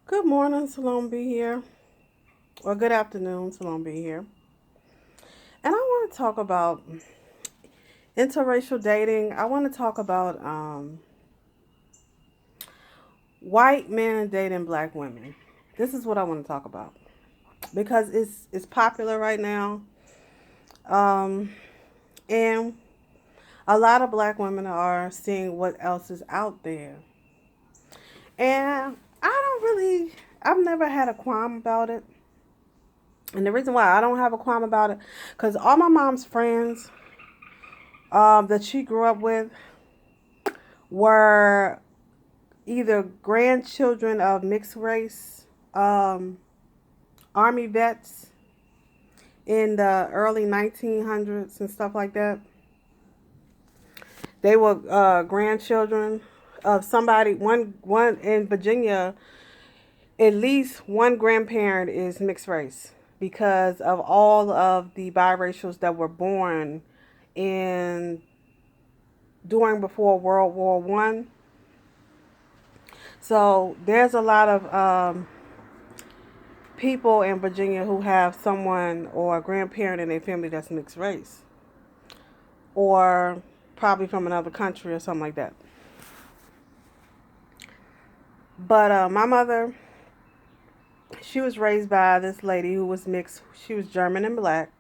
Good morning, Salome B here. Or good afternoon, Salome B here. And I want to talk about interracial dating. I want to talk about white men dating black women. This is what I want to talk about because it's popular right now. Um, and a lot of black women are seeing what else is out there. And I've never had a qualm about it. And the reason why I don't have a qualm about it, because all my mom's friends that she grew up with were either grandchildren of mixed race um, army vets in the early 1900s and stuff like that. They were grandchildren of somebody. One in Virginia, at least one grandparent is mixed race because of all of the biracials that were born in during before World War I. So there's a lot of people in Virginia who have someone or a grandparent in their family that's mixed race or probably from another country or something like that. But my mother, she was raised by this lady who was mixed. She was German and black.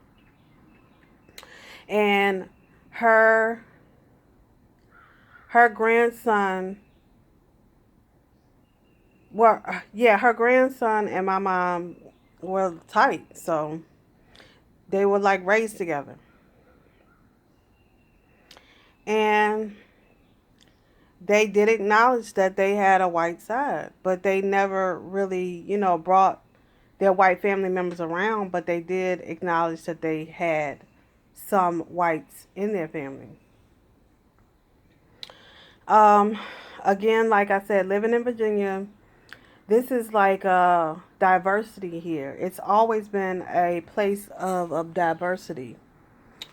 And her her grandson, well, yeah, her grandson and my mom were tight. So they were like raised together. And they did acknowledge that they had a white side, but they never really, brought their white family members around, but they did acknowledge that they had some whites in their family. Um, Again, like I said, living in Virginia, this is like diversity here. It's always been a place of diversity,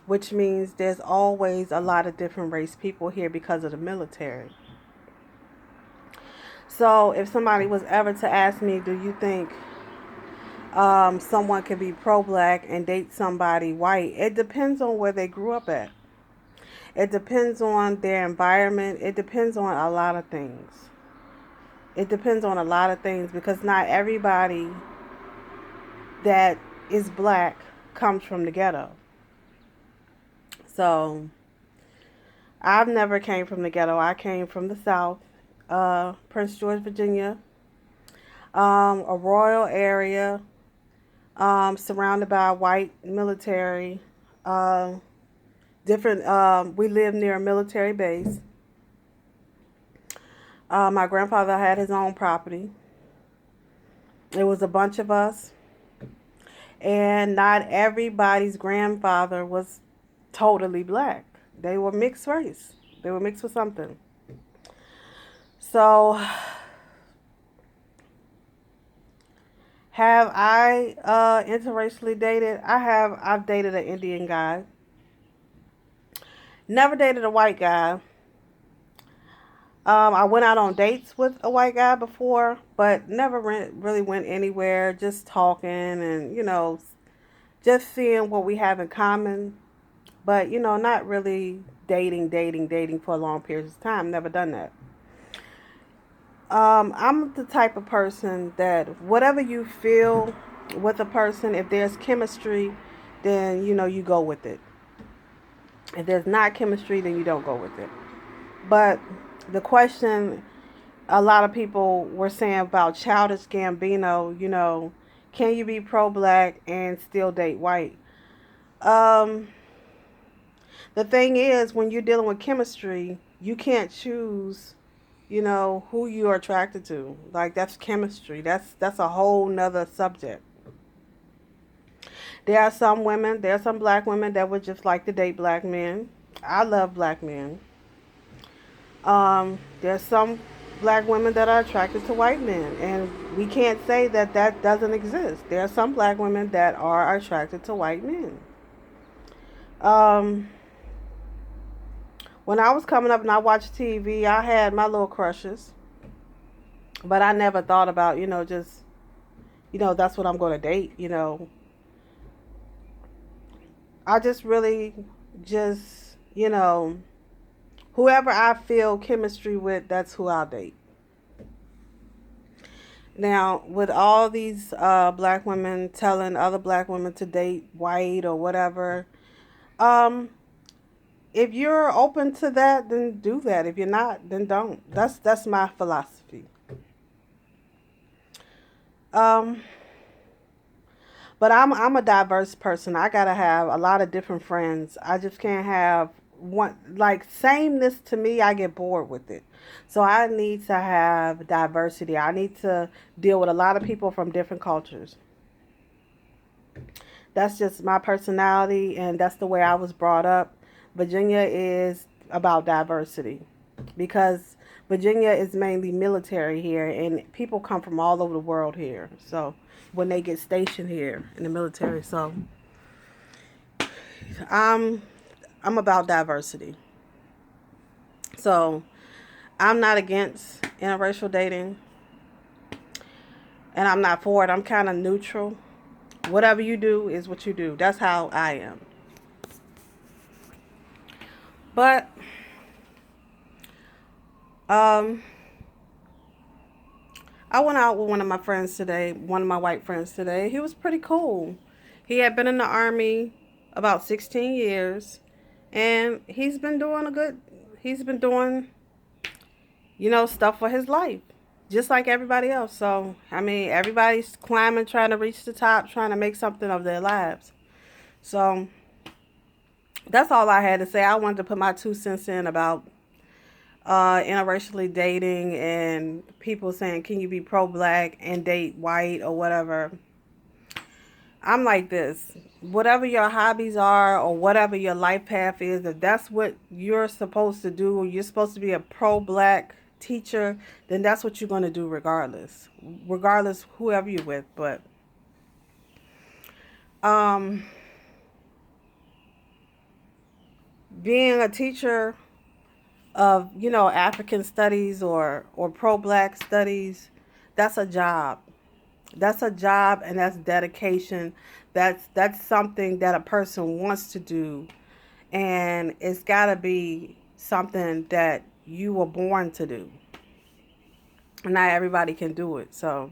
which means there's always a lot of different race people here because of the military. So if somebody was ever to ask me, do you think someone can be pro-black and date somebody white? It depends on where they grew up at. It depends on their environment. It depends on a lot of things. It depends on a lot of things because not everybody that is black comes from the ghetto. So I've never came from the ghetto. I came from the South, Prince George, Virginia, a rural area, surrounded by white military. Uh, Different. We lived near a military base. My grandfather had his own property. It was a bunch of us, and not everybody's grandfather was totally black. They were mixed race. They were mixed with something. So, have I interracially dated? I have. I've dated an Indian guy. Never dated a white guy. I went out on dates with a white guy before, but never really went anywhere. Just talking and just seeing what we have in common. But not really dating for long periods of time. Never done that. I'm the type of person that whatever you feel with a person, if there's chemistry, then you go with it. If there's not chemistry, then you don't go with it. But the question a lot of people were saying about Childish Gambino, can you be pro-black and still date white? Um, the thing is, when you're dealing with chemistry, you can't choose, who you are attracted to. Like that's chemistry. That's a whole nother subject. There are some black women that would just like to date black men. I love black men. There's some black women that are attracted to white men, and we can't say that that doesn't exist. There are some black women that are attracted to white men. Um, when I was coming up and I watched TV, I had my little crushes. But I never thought about, just, that's what I'm going to date. I just really just, whoever I feel chemistry with, that's who I'll date. Now, with all these black women telling other black women to date white or whatever, um, if you're open to that, then do that. If you're not, then don't. That's my philosophy. Um, but I'm a diverse person. I gotta have a lot of different friends. I just can't have one like sameness. To me, I get bored with it. So I need to have diversity. I need to deal with a lot of people from different cultures. That's just my personality, and that's the way I was brought up. Virginia is about diversity because Virginia is mainly military here, and people come from all over the world here. So when they get stationed here in the military, so I'm I'm about diversity. So I'm not against interracial dating, and I'm not for it. I'm kind of neutral. Whatever you do is what you do. That's how I am. But um, I went out with one of my friends today, one of my white friends today. He was pretty cool. He had been in the army about 16 years, and he's been doing, stuff for his life, just like everybody else. So, I mean, everybody's climbing, trying to reach the top, trying to make something of their lives. So, that's all I had to say. I wanted to put my 2 cents in about interracially dating and people saying, can you be pro-black and date white or whatever. I'm like this. Whatever your hobbies are or whatever your life path is, if that's what you're supposed to do, or you're supposed to be a pro-black teacher, then that's what you're going to do regardless whoever you're with. But um, being a teacher of, African studies or pro-black studies, that's a job. That's a job, and that's dedication. That's something that a person wants to do, and it's got to be something that you were born to do. Not everybody can do it. So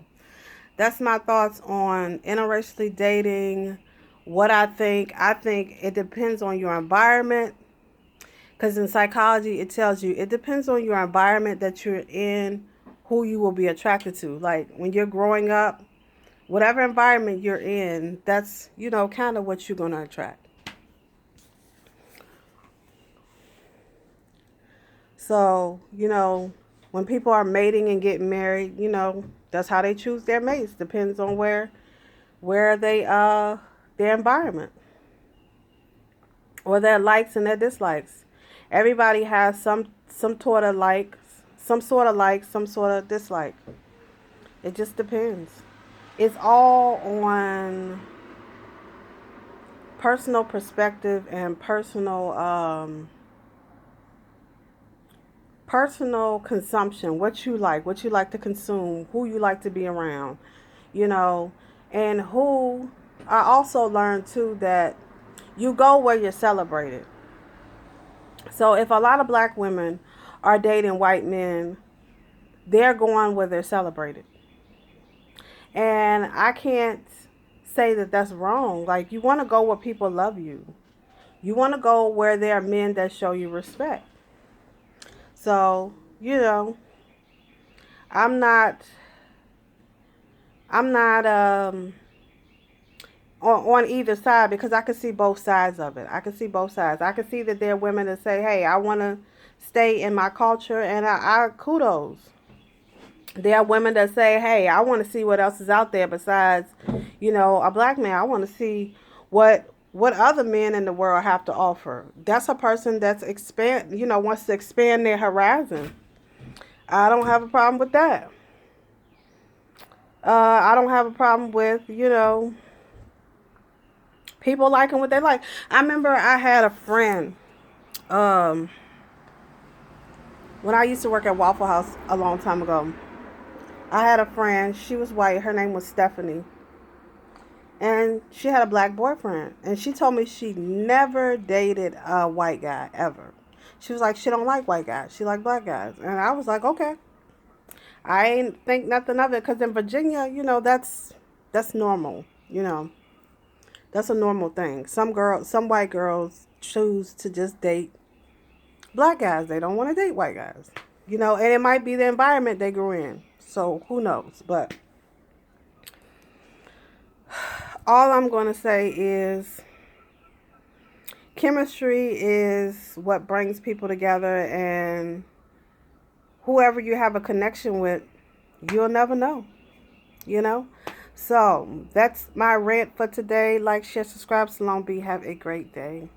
that's my thoughts on interracially dating. What I think it depends on your environment, because in psychology it tells you it depends on your environment that you're in, who you will be attracted to. Like when you're growing up, whatever environment you're in, that's, kind of what you're going to attract. So, when people are mating and getting married, that's how they choose their mates. Depends on where they their environment or their likes and their dislikes. Everybody has some sort of likes, some sort of dislike. It just depends. It's all on personal perspective and personal consumption. What you like to consume, who you like to be around, you know, and who. I also learned too that you go where you're celebrated. So if a lot of black women are dating white men, they're going where they're celebrated. And I can't say that that's wrong. Like, you want to go where people love you. You want to go where there are men that show you respect. So, I'm not I'm not on either side, because I can see both sides of it. I can see both sides. I can see that there are women that say, "Hey, I want to stay in my culture," and I kudos. There are women that say, "Hey, I want to see what else is out there besides, a black man. I want to see what other men in the world have to offer." That's a person that's wants to expand their horizon. I don't have a problem with that. I don't have a problem with, people liking what they like. I remember I had a friend, when I used to work at Waffle House a long time ago. I had a friend, she was white, her name was Stephanie, and she had a black boyfriend. And she told me she never dated a white guy, ever. She was like, she don't like white guys, she like black guys. And I was like, okay. I ain't think nothing of it, because in Virginia, that's normal, that's a normal thing. Some white girls choose to just date black guys. They don't want to date white guys. And it might be the environment they grew in. So who knows? But all I'm going to say is chemistry is what brings people together, and whoever you have a connection with, you'll never know, you know? So that's my rant for today. Like, share, subscribe. Salon B. Have a great day.